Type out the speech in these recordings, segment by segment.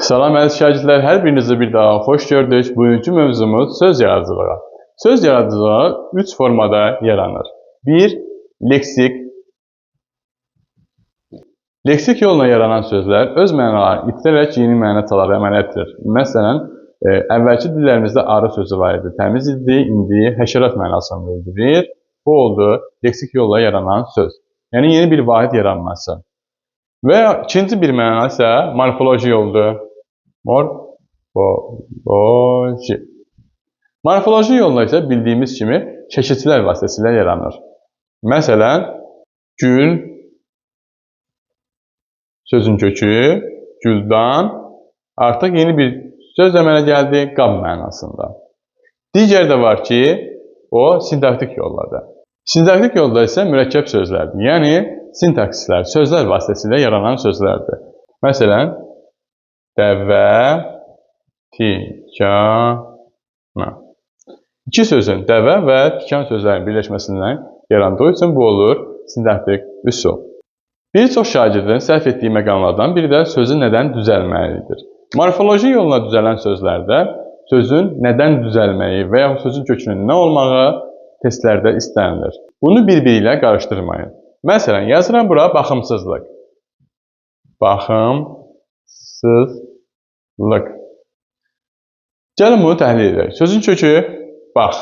Salam əziz şagirdlər, hər birinizi bir daha xoş gördük. Bugünkü mövzumuz söz yaradıcılığı. Söz yaradıcılığı 3 formada yaranır. 1. Leksik. Leksik yolla yaranan sözlər öz mənalarını itirərək yeni məna talara əməl etdirir. Məsələn, əvvəlki dillərimizdə arı sözü var idi, təmiz idi, indi həşərat mənasını bildirir. Bu oldu leksik yolla yaranan söz. Yəni yeni bir vahid yaranması. Və ikinci bir məna isə morfoloji yoldur. Morfoloji. Morfoloji yolla isə bildiyimiz kimi çeşidçilər vasitəsilə yaranır. Məsələn, gül sözün kökü, güldan artıq yeni bir söz əmələ gəldi qab mənasında. Digər də var ki, o sintaktik yolladır. Sintaktik yolda isə mürəkkəb sözlərdir. Yəni, sintaksislər, sözlər vasitəsilə yaranan sözlərdir. Məsələn, dəvə, tikan. İki sözün dəvə və tikan sözlərinin birləşməsindən yarandığı üçün bu olur sintaktik üsul. Bir çox şagirdin səhv etdiyi məqamlardan biri də sözün nədən düzəlməlidir. Morfoloji yolla düzələn sözlərdə sözün nədən düzəlməyi və ya sözün kökünün nə olmağı testlərdə istənilir. Bunu bir-biri ilə qarışdırmayın. Məsələn, yazıram bura baxımsızlıq. Baxımsızlıq. Gəlin bunu təhlil edək. Sözün kökü bax.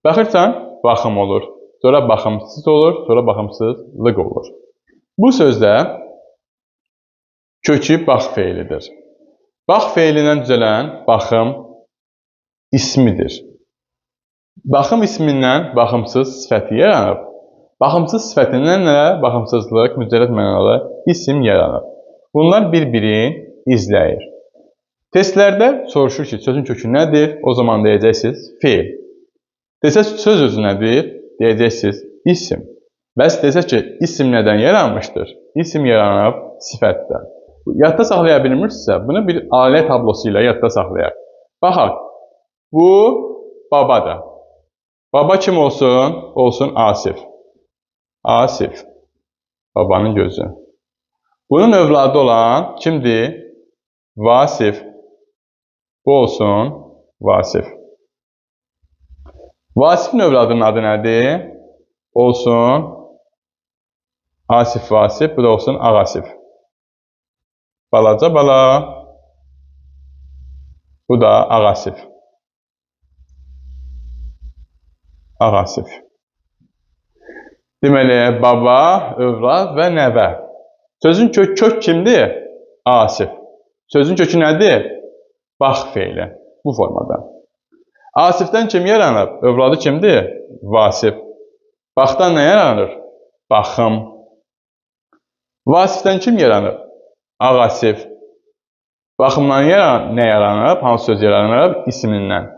Baxırsan, baxım olur. Sonra baxımsız olur, sonra baxımsızlıq olur. Bu sözdə kökü bax feilidir. Bax feilindən düzələn baxım ismidir. Baxım ismindən baxımsız sifəti yaranıb. Baxımsız sifətindən də baxımsızlıq, mücərrəd mənalı isim yaranır. Bunlar bir-birini izləyir. Testlərdə soruşur ki, sözün kökü nədir? O zaman deyəcəksiniz feil. Desə söz özü nədir? Deyəcəksiniz isim. Bəs desə ki, isim nədən yaranmışdır? İsim yaranıb sifətdən. Yadda saxlaya bilmirsinizsə, bunu bir ailə tablosu ilə yadda saxlayaq. Baxaq, bu babadır. Baba kim olsun? Olsun Asif. Asif. Babanın gözü. Bunun övladı olan kimdir? Vasif. Bu olsun Vasif. Vasifin övladının adı nədir? Olsun Asif Vasif. Bu da olsun Ağasif. Balaca bala. Bu da Ağasif. Ağasif. Deməli, baba, övlad və nəvə. Sözün kök kimdir? Asif. Sözün kökü nədir? Bax feili. Bu formada. Asifdən kim yaranıb? Övladı kimdir? Vasif. Baxdan nə yaranır? Baxım. Vasifdən kim yaranıb? Ağasif. Baxımdan nə yaranıb? Hansı söz yaranıb? İsmindən.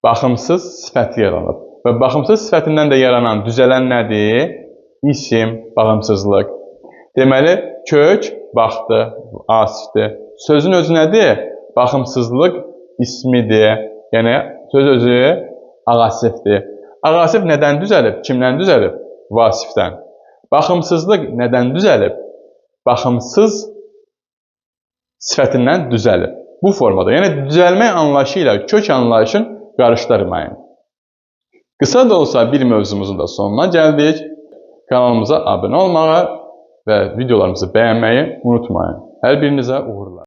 Baxımsız sifəti yaranıb. Və baxımsız sifətindən də yaranan düzələn nədir? İsim, baxımsızlıq. Deməli, kök baxdı, asifdir. Sözün özü nədir? Baxımsızlıq ismidir. Yəni, söz özü ağasifdir. Ağasif nədən düzəlib? Kimdən düzəlib? Vasifdən. Baxımsızlıq nədən düzəlib? Baxımsız sifətindən düzəlib. Bu formada. Yəni, düzəlmək anlayışı ilə kök anlayışını qarışdırmayın. Qısa da olsa bir mövzumuzun da sonuna gəldik. Kanalımıza abunə olmağı və videolarımızı bəyənməyi unutmayın. Hər birinizə uğurlar.